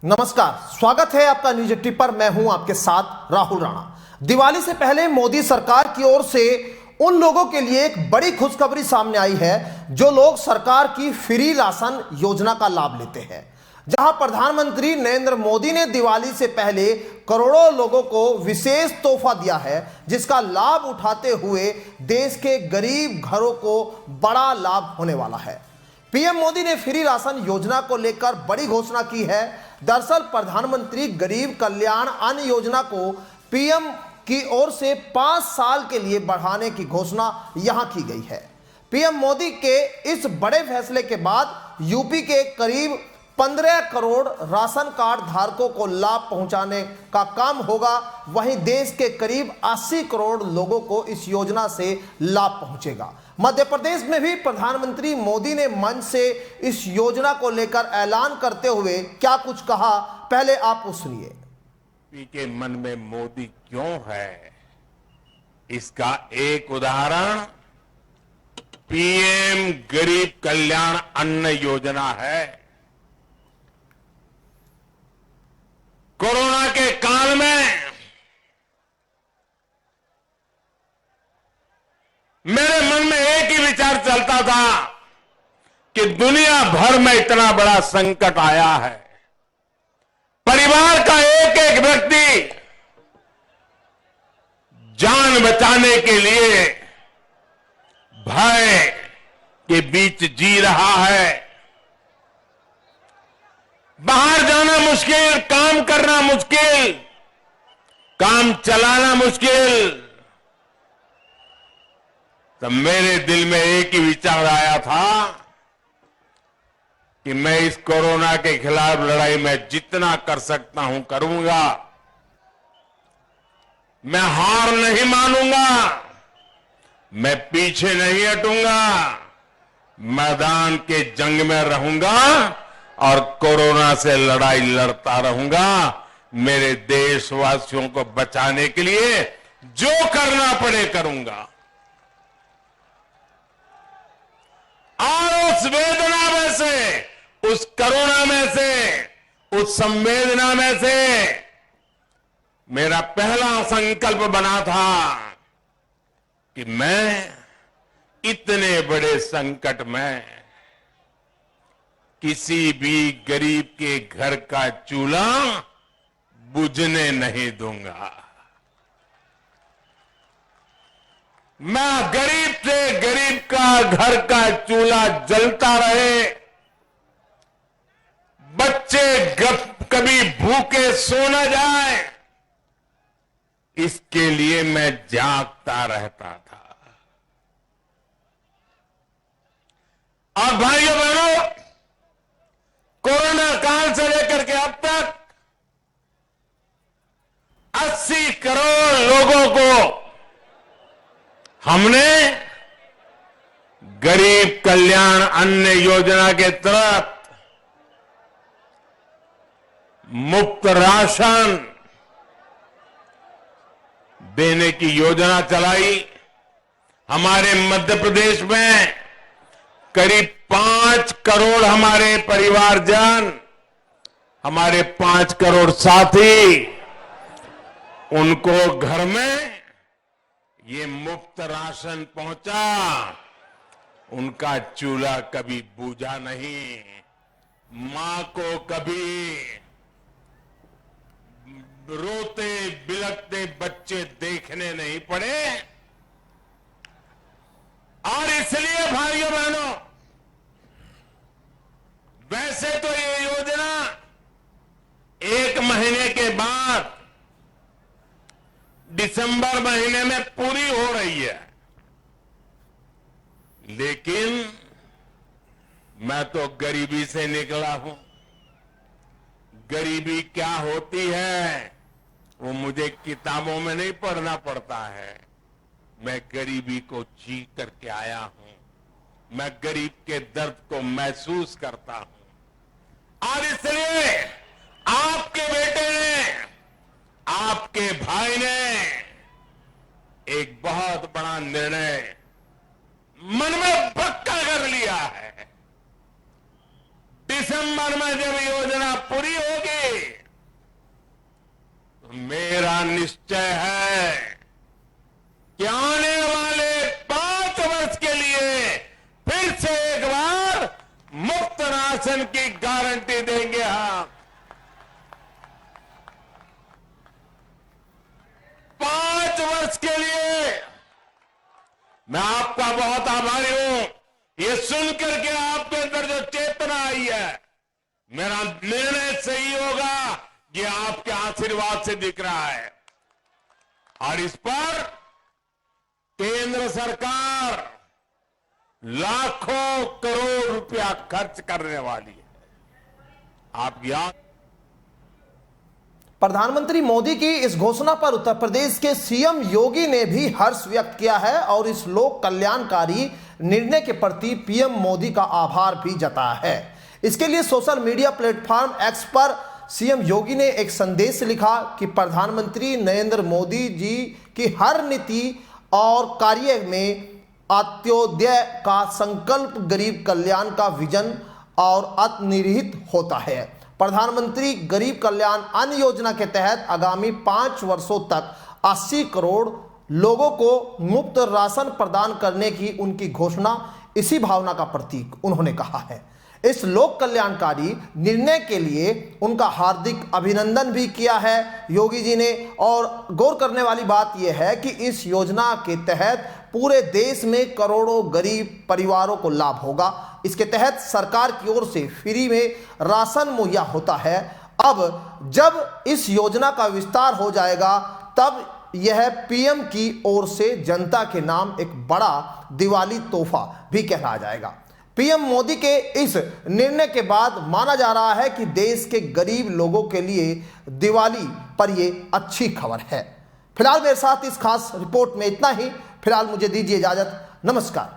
नमस्कार, स्वागत है आपका न्यूज 80 पर। मैं हूं आपके साथ राहुल राणा। दिवाली से पहले मोदी सरकार की ओर से उन लोगों के लिए एक बड़ी खुशखबरी सामने आई है जो लोग सरकार की फ्री राशन योजना का लाभ लेते हैं। जहां प्रधानमंत्री नरेंद्र मोदी ने दिवाली से पहले करोड़ों लोगों को विशेष तोहफा दिया है, जिसका लाभ उठाते हुए देश के गरीब घरों को बड़ा लाभ होने वाला है। पीएम मोदी ने फ्री राशन योजना को लेकर बड़ी घोषणा की है। दरअसल प्रधानमंत्री गरीब कल्याण अन्न योजना को पीएम की ओर से 5 साल के लिए बढ़ाने की घोषणा यहां की गई है। पीएम मोदी के इस बड़े फैसले के बाद यूपी के करीब 15 करोड़ राशन कार्ड धारकों को लाभ पहुंचाने का काम होगा। वहीं देश के करीब 80 करोड़ लोगों को इस योजना से लाभ पहुंचेगा। मध्य प्रदेश में भी प्रधानमंत्री मोदी ने मंच से इस योजना को लेकर ऐलान करते हुए क्या कुछ कहा, पहले आप वो सुनिए। के मन में मोदी क्यों है, इसका एक उदाहरण पीएम गरीब कल्याण अन्न योजना है। कोरोना के काल में मेरे मन में एक ही विचार चलता था कि दुनिया भर में इतना बड़ा संकट आया है, परिवार का एक एक व्यक्ति जान बचाने के लिए भय के बीच जी रहा है। बाहर जाना मुश्किल, काम करना मुश्किल, काम चलाना मुश्किल। तब मेरे दिल में एक ही विचार आया था कि मैं इस कोरोना के खिलाफ लड़ाई में जितना कर सकता हूं करूंगा। मैं हार नहीं मानूंगा, मैं पीछे नहीं हटूंगा, मैदान के जंग में रहूंगा और कोरोना से लड़ाई लड़ता रहूंगा। मेरे देशवासियों को बचाने के लिए जो करना पड़े करूंगा। और उस वेदना में से, उस करुणा में से, उस संवेदना में से मेरा पहला संकल्प बना था कि मैं इतने बड़े संकट में किसी भी गरीब के घर का चूल्हा बुझने नहीं दूंगा। मैं गरीब से गरीब का घर का चूल्हा जलता रहे, बच्चे कभी भूखे सो न जाए, इसके लिए मैं जागता रहता था। और भाइयों बहनों, कोरोना काल से लेकर के अब तक 80 करोड़ लोगों को हमने गरीब कल्याण अन्न योजना के तहत मुफ्त राशन देने की योजना चलाई। हमारे मध्य प्रदेश में करीब 5 करोड़ हमारे परिवारजन, हमारे 5 करोड़ साथी, उनको घर में ये मुफ्त राशन पहुंचा। उनका चूल्हा कभी बूझा नहीं, मां को कभी रोते बिलखते बच्चे देखने नहीं पड़े। और इसलिए भाइयों बहनों, वैसे तो ये योजना 1 महीने के बाद दिसंबर महीने में पूरी हो रही है, लेकिन मैं तो गरीबी से निकला हूं। गरीबी क्या होती है वो मुझे किताबों में नहीं पढ़ना पड़ता है। मैं गरीबी को जी करके आया हूं, मैं गरीब के दर्द को महसूस करता हूं। और इसलिए आपके बेटे ने, आपके भाई ने एक बहुत बड़ा निर्णय मन में पक्का कर लिया है। दिसंबर में जब योजना पूरी होगी तो मेरा निश्चय है कि आने वाले 5 वर्ष के लिए फिर से एक बार मुफ्त राशन की गारंटी देंगे हम। 5 वर्ष के लिए मैं आपका बहुत आभारी हूं। ये सुनकर के आपके अंदर जो चेतना आई है, मेरा निर्णय सही होगा, ये आपके आशीर्वाद से दिख रहा है। और इस पर केंद्र सरकार लाखों करोड़ रुपया खर्च करने वाली है। आप याद, प्रधानमंत्री मोदी की इस घोषणा पर उत्तर प्रदेश के सीएम योगी ने भी हर्ष व्यक्त किया है और इस लोक कल्याणकारी निर्णय के प्रति पीएम मोदी का आभार भी जताया है। इसके लिए सोशल मीडिया प्लेटफॉर्म एक्स पर सीएम योगी ने एक संदेश लिखा कि प्रधानमंत्री नरेंद्र मोदी जी की हर नीति और कार्य में अंत्योदय का संकल्प, गरीब कल्याण का विजन और अंतर्निहित होता है। प्रधानमंत्री गरीब कल्याण अन्न योजना के तहत आगामी 5 वर्षों तक 80 करोड़ लोगों को मुफ्त राशन प्रदान करने की उनकी घोषणा इसी भावना का प्रतीक उन्होंने कहा है। इस लोक कल्याणकारी निर्णय के लिए उनका हार्दिक अभिनंदन भी किया है योगी जी ने। और गौर करने वाली बात यह है कि इस योजना के तहत पूरे देश में करोड़ों गरीब परिवारों को लाभ होगा। इसके तहत सरकार की ओर से फ्री में राशन मुहैया होता है। अब जब इस योजना का विस्तार हो जाएगा तब यह पीएम की ओर से जनता के नाम एक बड़ा दिवाली तोहफा भी कहलाया जाएगा। पीएम मोदी के इस निर्णय के बाद माना जा रहा है कि देश के गरीब लोगों के लिए दिवाली पर यह अच्छी खबर है। फिलहाल मेरे साथ इस खास रिपोर्ट में इतना ही। फिलहाल मुझे दीजिए इजाजत। नमस्कार।